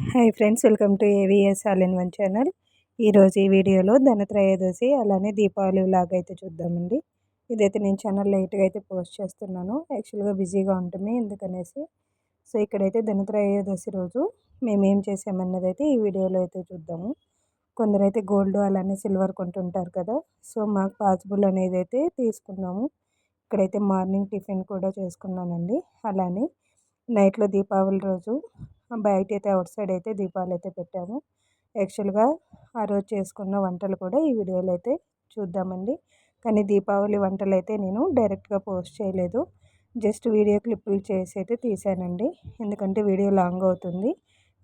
Hi friends, welcome to AVS all in one channel. ఈరోజు ఈ వీడియోలో ధనత్రయోదశి అలానే దీపావళి లాగా అయితే చూద్దామండి. ఇదైతే నేను ఛానల్ లేట్గా అయితే పోస్ట్ చేస్తున్నాను, యాక్చువల్గా బిజీగా ఉంటుంది ఎందుకనేసి. సో ఇక్కడైతే ధనత్రయోదశి రోజు మేమేం చేసామన్నది అయితే ఈ వీడియోలో అయితే చూద్దాము. కొందరైతే గోల్డ్ అలానే సిల్వర్ కొంటుంటారు కదా, సో మాకు పాసిబుల్ అనేది అయితే తీసుకున్నాము. ఇక్కడైతే మార్నింగ్ టిఫిన్ కూడా చేసుకున్నానండి. అలానే నైట్లో దీపావళి రోజు బయట అయితే అవుట్ సైడ్ అయితే దీపాలు అయితే పెట్టాము. యాక్చువల్గా ఆ రోజు చేసుకున్న వంటలు కూడా ఈ వీడియోలో అయితే చూద్దామండి. కానీ దీపావళి వంటలు అయితే నేను డైరెక్ట్గా పోస్ట్ చేయలేదు, జస్ట్ వీడియో క్లిప్పులు చేసి అయితే తీసానండి. ఎందుకంటే వీడియో లాంగ్ అవుతుంది.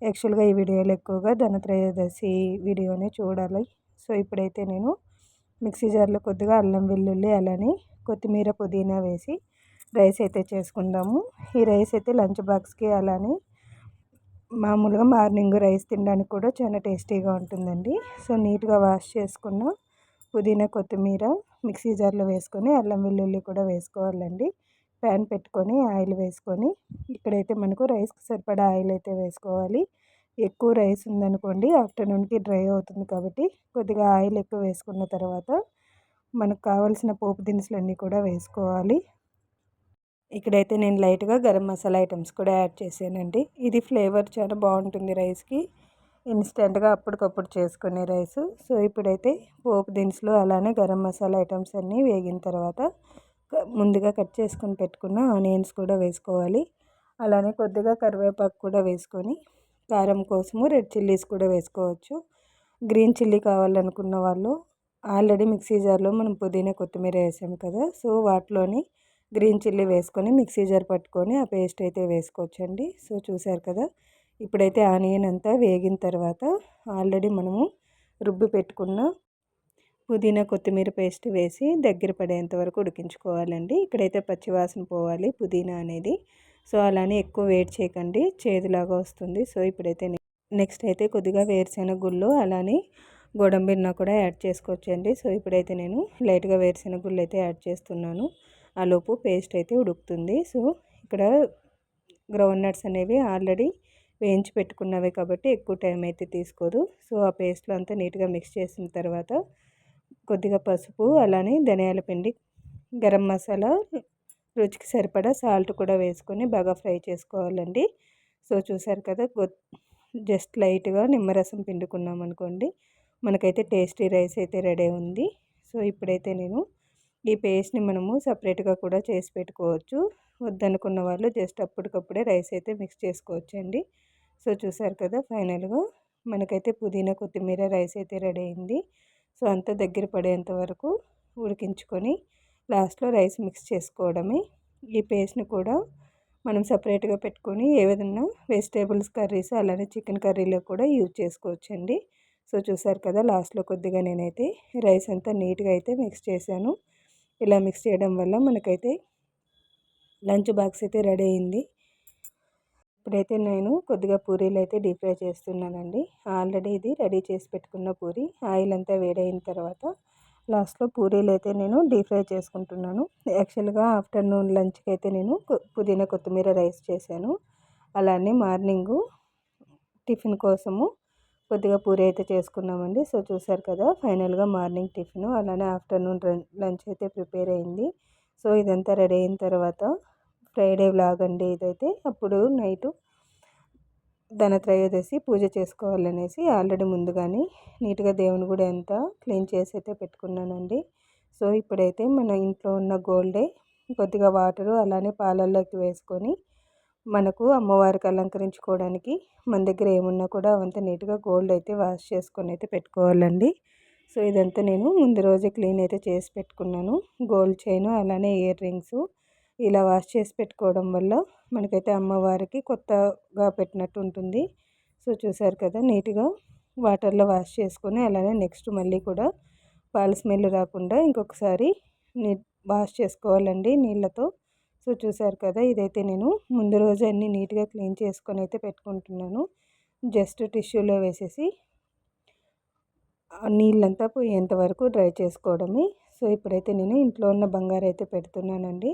యాక్చువల్గా ఈ వీడియోలో ఎక్కువగా ధనత్రయోదశి వీడియోనే చూడాలి. సో ఇప్పుడైతే నేను మిక్సీ జార్లో కొద్దిగా అల్లం వెల్లుల్లి అలానే కొత్తిమీర పుదీనా వేసి రైస్ అయితే చేసుకుందాము. ఈ రైస్ అయితే లంచ్ బాక్స్కి అలానే మామూలుగా మార్నింగ్ రైస్ తినడానికి కూడా చాలా టేస్టీగా ఉంటుందండి. సో నీట్గా వాష్ చేసుకున్న పుదీనా కొత్తిమీర మిక్సీ జార్లో వేసుకొని అల్లం వెల్లుల్లి కూడా వేసుకోవాలండి. ప్యాన్ పెట్టుకొని ఆయిల్ వేసుకొని ఇక్కడైతే మనకు రైస్కి సరిపడా ఆయిల్ అయితే వేసుకోవాలి. ఎక్కువ రైస్ ఉందనుకోండి ఆఫ్టర్నూన్కి డ్రై అవుతుంది, కాబట్టి కొద్దిగా ఆయిల్ ఎక్కువ వేసుకున్న తర్వాత మనకు కావాల్సిన పోపు దినుసులన్నీ కూడా వేసుకోవాలి. ఇక్కడైతే నేను లైట్గా గరం మసాలా ఐటమ్స్ కూడా యాడ్ చేశానండి. ఇది ఫ్లేవర్ చాలా బాగుంటుంది రైస్కి, ఇన్స్టెంట్గా అప్పటికప్పుడు చేసుకునే రైస్. సో ఇప్పుడైతే పోపు దినుసులు అలానే గరం మసాలా ఐటమ్స్ అన్నీ వేగిన తర్వాత ముందుగా కట్ చేసుకొని పెట్టుకున్న ఆనియన్స్ కూడా వేసుకోవాలి. అలానే కొద్దిగా కరివేపాకు కూడా వేసుకొని కారం కోసము రెడ్ చిల్లీస్ కూడా వేసుకోవచ్చు. గ్రీన్ చిల్లీ కావాలనుకున్న వాళ్ళు ఆల్రెడీ మిక్సీ జార్లో మనం పుదీనా కొత్తిమీర వేసాము కదా, సో వాటిలోని గ్రీన్ చిల్లీ వేసుకొని మిక్సీ జార్ పట్టుకొని ఆ పేస్ట్ అయితే వేసుకోవచ్చండి. సో చూసారు కదా, ఇప్పుడైతే ఆనియన్ అంతా వేగిన తర్వాత ఆల్రెడీ మనము రుబ్బి పెట్టుకున్న పుదీనా కొత్తిమీర పేస్ట్ వేసి దగ్గర పడేంత వరకు ఉడికించుకోవాలండి. ఇక్కడైతే పచ్చివాసన పోవాలి పుదీనా అనేది. సో అలానే ఎక్కువ వేడి చేయకండి, చేదులాగా వస్తుంది. సో ఇప్పుడైతే నెక్స్ట్ అయితే కొద్దిగా వేరుశెనగ గుళ్ళు అలానే గోడంబిన్న కూడా యాడ్ చేసుకోవచ్చండి. సో ఇప్పుడైతే నేను లైట్గా వేరుశెనగ గుళ్ళు అయితే యాడ్ చేస్తున్నాను. ఆ లోపు పేస్ట్ అయితే ఉడుకుతుంది. సో ఇక్కడ గ్రౌండ్ నట్స్ అనేవి ఆల్రెడీ వేయించి పెట్టుకున్నవే కాబట్టి ఎక్కువ టైం అయితే తీసుకోదు. సో ఆ పేస్ట్లో అంతా నీట్గా మిక్స్ చేసిన తర్వాత కొద్దిగా పసుపు అలానే ధనియాల పిండి, గరం మసాలా, రుచికి సరిపడా సాల్ట్ కూడా వేసుకొని బాగా ఫ్రై చేసుకోవాలండి. సో చూసారు కదా, జస్ట్ లైట్గా నిమ్మరసం పిండుకున్నాం అనుకోండి మనకైతే టేస్టీ రైస్ అయితే రెడీ ఉంది. సో ఇప్పుడైతే నేను ఈ పేస్ట్ని మనము సపరేట్గా కూడా చేసి పెట్టుకోవచ్చు. వద్దనుకున్న వాళ్ళు జస్ట్ అప్పటికప్పుడే రైస్ అయితే మిక్స్ చేసుకోవచ్చండి. సో చూసారు కదా, ఫైనల్గా మనకైతే పుదీనా కొత్తిమీర రైస్ అయితే రెడీ అయింది. సో అంతా దగ్గర పడేంత వరకు ఉడికించుకొని లాస్ట్లో రైస్ మిక్స్ చేసుకోవడమే. ఈ పేస్ట్ని కూడా మనం సపరేట్గా పెట్టుకొని ఏ విధంగా వెజిటేబుల్స్ కర్రీస్ అలానే చికెన్ కర్రీలో కూడా యూజ్ చేసుకోవచ్చండి. సో చూసారు కదా, లాస్ట్లో కొద్దిగా నేనైతే రైస్ అంతా నీట్గా అయితే మిక్స్ చేశాను. ఇలా మిక్స్ చేయడం వల్ల మనకైతే లంచ్ బాక్స్ అయితే రెడీ అయింది. ఇప్పుడైతే నేను కొద్దిగా పూరీలు అయితే డీప్ ఫ్రై చేస్తున్నానండి. ఆల్రెడీ ఇది రెడీ చేసి పెట్టుకున్న పూరి ఆయిల్ అంతా వేడైన తర్వాత లాస్ట్లో పూరీలు అయితే నేను డీప్ ఫ్రై చేసుకుంటున్నాను. యాక్చువల్గా ఆఫ్టర్నూన్ లంచ్కి అయితే నేను పుదీనా కొత్తిమీర రైస్ చేశాను. అలానే మార్నింగు టిఫిన్ కోసము కొద్దిగా పూరి అయితే చేసుకున్నామండి. సో చూసారు కదా, ఫైనల్గా మార్నింగ్ టిఫిన్ అలానే ఆఫ్టర్నూన్ లంచ్ అయితే ప్రిపేర్ అయింది. సో ఇదంతా రెడీ అయిన తర్వాత ఫ్రైడే వ్లాగ్ అండి ఇదైతే. అప్పుడు నైటు ధనత్రయోదశి పూజ చేసుకోవాలనేసి ఆల్రెడీ ముందుగానే నీట్గా దేవుని గుడి అంతా క్లీన్ చేసి అయితే పెట్టుకున్నానండి. సో ఇప్పుడైతే మన ఇంట్లో ఉన్న గోల్డే కొద్దిగా వాటరు అలానే పాలల్లోకి వేసుకొని మనకు అమ్మవారికి అలంకరించుకోవడానికి మన దగ్గర ఏమున్నా కూడా అవంతా నీట్గా గోల్డ్ అయితే వాష్ చేసుకొని అయితే పెట్టుకోవాలండి. సో ఇదంతా నేను ముందు రోజే క్లీన్ అయితే చేసి పెట్టుకున్నాను. గోల్డ్ చైన్ అలానే ఇయర్ రింగ్స్ ఇలా వాష్ చేసి పెట్టుకోవడం వల్ల మనకైతే అమ్మవారికి కొత్తగా పెట్టినట్టు ఉంటుంది. సో చూసారు కదా, నీట్గా వాటర్లో వాష్ చేసుకొని అలానే నెక్స్ట్ మళ్ళీ కూడా పాల స్మెల్ రాకుండా ఇంకొకసారి వాష్ చేసుకోవాలండి నీళ్ళతో. సో చూసారు కదా, ఇదైతే నేను ముందు రోజు అన్నీ నీట్గా క్లీన్ చేసుకొని అయితే పెట్టుకుంటున్నాను. జస్ట్ టిష్యూలో వేసేసి నీళ్ళంతా పోయేంత వరకు డ్రై చేసుకోవడమే. సో ఇప్పుడైతే నేను ఇంట్లో ఉన్న బంగారు అయితే పెడుతున్నానండి.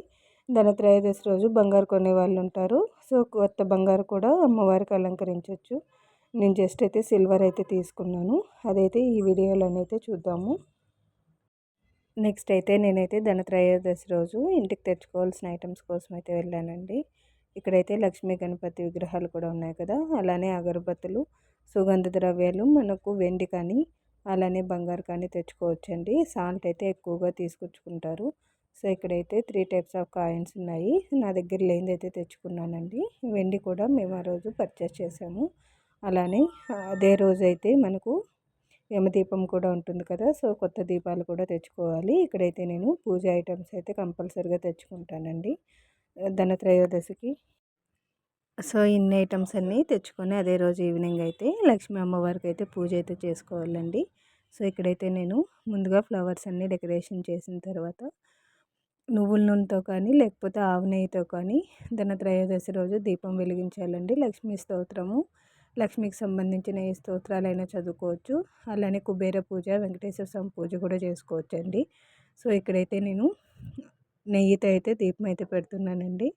ధనత్రయోదశి రోజు బంగారు కొనే వాళ్ళు ఉంటారు. సో కొత్త బంగారు కూడా అమ్మవారికి అలంకరించవచ్చు. నేను జస్ట్ అయితే సిల్వర్ అయితే తీసుకున్నాను. అదైతే ఈ వీడియోలోనైతే చూద్దాము. నెక్స్ట్ అయితే నేనైతే ధనత్రయోదశి రోజు ఇంటికి తెచ్చుకోవాల్సిన ఐటమ్స్ కోసం అయితే వెళ్ళానండి. ఇక్కడైతే లక్ష్మీ గణపతి విగ్రహాలు కూడా ఉన్నాయి కదా, అలానే అగరబత్తులు, సుగంధ ద్రవ్యాలు మనకు వెండి కానీ అలానే బంగారు కానీ తెచ్చుకోవచ్చండి. సాల్ట్ అయితే ఎక్కువగా తీసుకొచ్చుకుంటారు. సో ఇక్కడైతే 3 టైప్స్ ఆఫ్ కాయిన్స్ ఉన్నాయి. నా దగ్గర లేనిదైతే తెచ్చుకున్నానండి. వెండి కూడా మేము ఆ రోజు పర్చేస్ చేసాము. అలానే అదే రోజు అయితే మనకు యమదీపం కూడా ఉంటుంది కదా, సో కొత్త దీపాలు కూడా తెచ్చుకోవాలి. ఇక్కడైతే నేను పూజ ఐటమ్స్ అయితే కంపల్సరీగా తెచ్చుకుంటానండి ధనత్రయోదశికి. సో ఇన్ని ఐటమ్స్ అన్నీ తెచ్చుకొని అదే రోజు ఈవినింగ్ అయితే లక్ష్మీ అమ్మవారికి అయితే పూజ అయితే చేసుకోవాలండి. సో ఇక్కడైతే నేను ముందుగా ఫ్లవర్స్ అన్నీ డెకరేషన్ చేసిన తర్వాత నువ్వుల నూనెతో కానీ లేకపోతే ఆవు నెయ్యితో కానీ ధనత్రయోదశి రోజు దీపం వెలిగించాలండి. లక్ష్మీ స్తోత్రము, లక్ష్మికి సంబంధించిన ఏ స్తోత్రాలైనా చదువుకోవచ్చు. అలానే కుబేర పూజ, వెంకటేశ్వర స్వామి పూజ కూడా చేసుకోవచ్చు అండి. సో ఇక్కడైతే నేను నెయ్యితో అయితే దీపం అయితే పెడుతున్నానండి.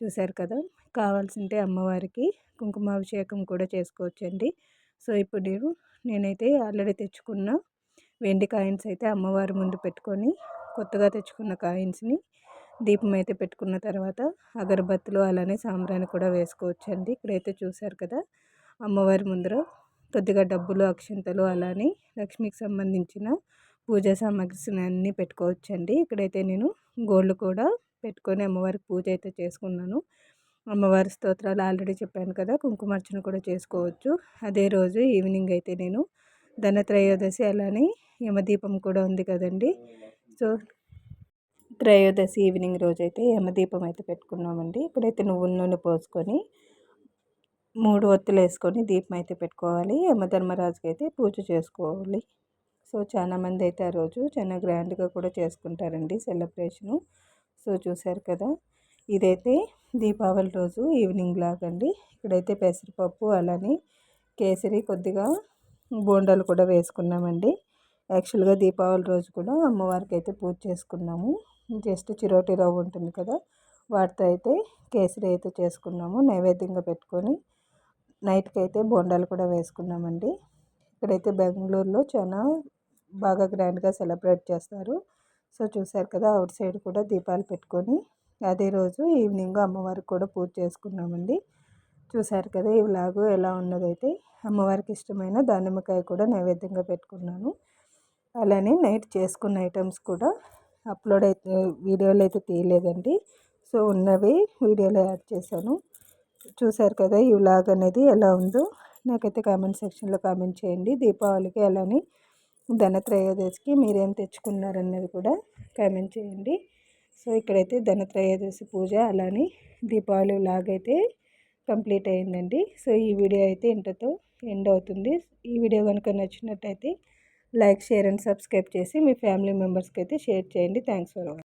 చూశారు కదా, కావాల్సింటే అమ్మవారికి కుంకుమాభిషేకం కూడా చేసుకోవచ్చండి. సో ఇప్పుడు నేనైతే ఆల్రెడీ తెచ్చుకున్న వెండి కాయిన్స్ అయితే అమ్మవారి ముందు పెట్టుకొని కొత్తగా తెచ్చుకున్న కాయిన్స్ని దీపం అయితే పెట్టుకున్న తర్వాత అగరబత్తులు అలానే సాంబ్రాణి కూడా వేసుకోవచ్చండి. ఇక్కడైతే చూశారు కదా, అమ్మవారి ముందర కొద్దిగా డబ్బులు, అక్షింతలు అలానే లక్ష్మికి సంబంధించిన పూజా సామాగ్రి అన్నీ పెట్టుకోవచ్చండి. ఇక్కడైతే నేను గోల్డ్ కూడా పెట్టుకొని అమ్మవారికి పూజ అయితే చేసుకున్నాను. అమ్మవారి స్తోత్రాలు ఆల్రెడీ చెప్పాను కదా, కుంకుమార్చన కూడా చేసుకోవచ్చు. అదే రోజు ఈవినింగ్ అయితే నేను ధనత్రయోదశి అలానే యమదీపం కూడా ఉంది కదండి, సో త్రయోదశి ఈవినింగ్ రోజైతే యమదీపం అయితే పెట్టుకున్నామండి. ఇక్కడైతే నువ్వుల నూనె పోసుకొని 3 ఒత్తులు వేసుకొని దీపం అయితే పెట్టుకోవాలి. యమధర్మరాజుకి అయితే పూజ చేసుకోవాలి. సో చాలామంది అయితే ఆ రోజు చాలా గ్రాండ్గా కూడా చేసుకుంటారండి సెలబ్రేషను. సో చూశారు కదా, ఇదైతే దీపావళి రోజు ఈవినింగ్ లాగండి. ఇక్కడైతే పెసరపప్పు అలానే కేసరి కొద్దిగా బోండాలు కూడా వేసుకున్నామండి. యాక్చువల్గా దీపావళి రోజు కూడా అమ్మవారికి అయితే పూజ చేసుకున్నాము. జస్ట్ చిరోటి రవ్వ ఉంటుంది కదా, వాటితో అయితే కేసరి అయితే చేసుకున్నాము. నైవేద్యంగా పెట్టుకొని నైట్కి అయితే బోండాలు కూడా వేసుకున్నామండి. ఇక్కడైతే బెంగళూరులో చాలా బాగా గ్రాండ్గా సెలబ్రేట్ చేస్తారు. సో చూశారు కదా, అవుట్ సైడ్ కూడా దీపాలు పెట్టుకొని అదే రోజు ఈవినింగ్ అమ్మవారికి కూడా పూజ చేసుకున్నామండి. చూశారు కదా ఈ వ్లాగు ఎలా ఉన్నదైతే. అమ్మవారికి ఇష్టమైన దానిమ్మకాయ కూడా నైవేద్యంగా పెట్టుకున్నాను. అలానే నైట్ చేసుకున్న ఐటమ్స్ కూడా అప్లోడ్ అయితే వీడియోలో అయితే తీయలేదండి. సో ఉన్నవి వీడియోలో యాడ్ చేశాను. చూశారు కదా ఈ వ్లాగ్ అనేది ఎలా ఉందో నాకైతే కామెంట్ సెక్షన్లో కామెంట్ చేయండి. దీపావళికి అలానే ధనత్రయోదశికి మీరేం తెచ్చుకున్నారన్నది కూడా కామెంట్ చేయండి. సో ఇక్కడైతే ధనత్రయోదశి పూజ అలానే దీపావళి వ్లాగ్ అయితే కంప్లీట్ అయిందండి. సో ఈ వీడియో అయితే ఇంతతో ఎండ్ అవుతుంది. ఈ వీడియో కనుక నచ్చినట్టయితే లైక్, షేర్ అండ్ సబ్స్క్రైబ్ చేసి మీ ఫ్యామిలీ మెంబర్స్కి అయితే షేర్ చేయండి. Thanks for watching.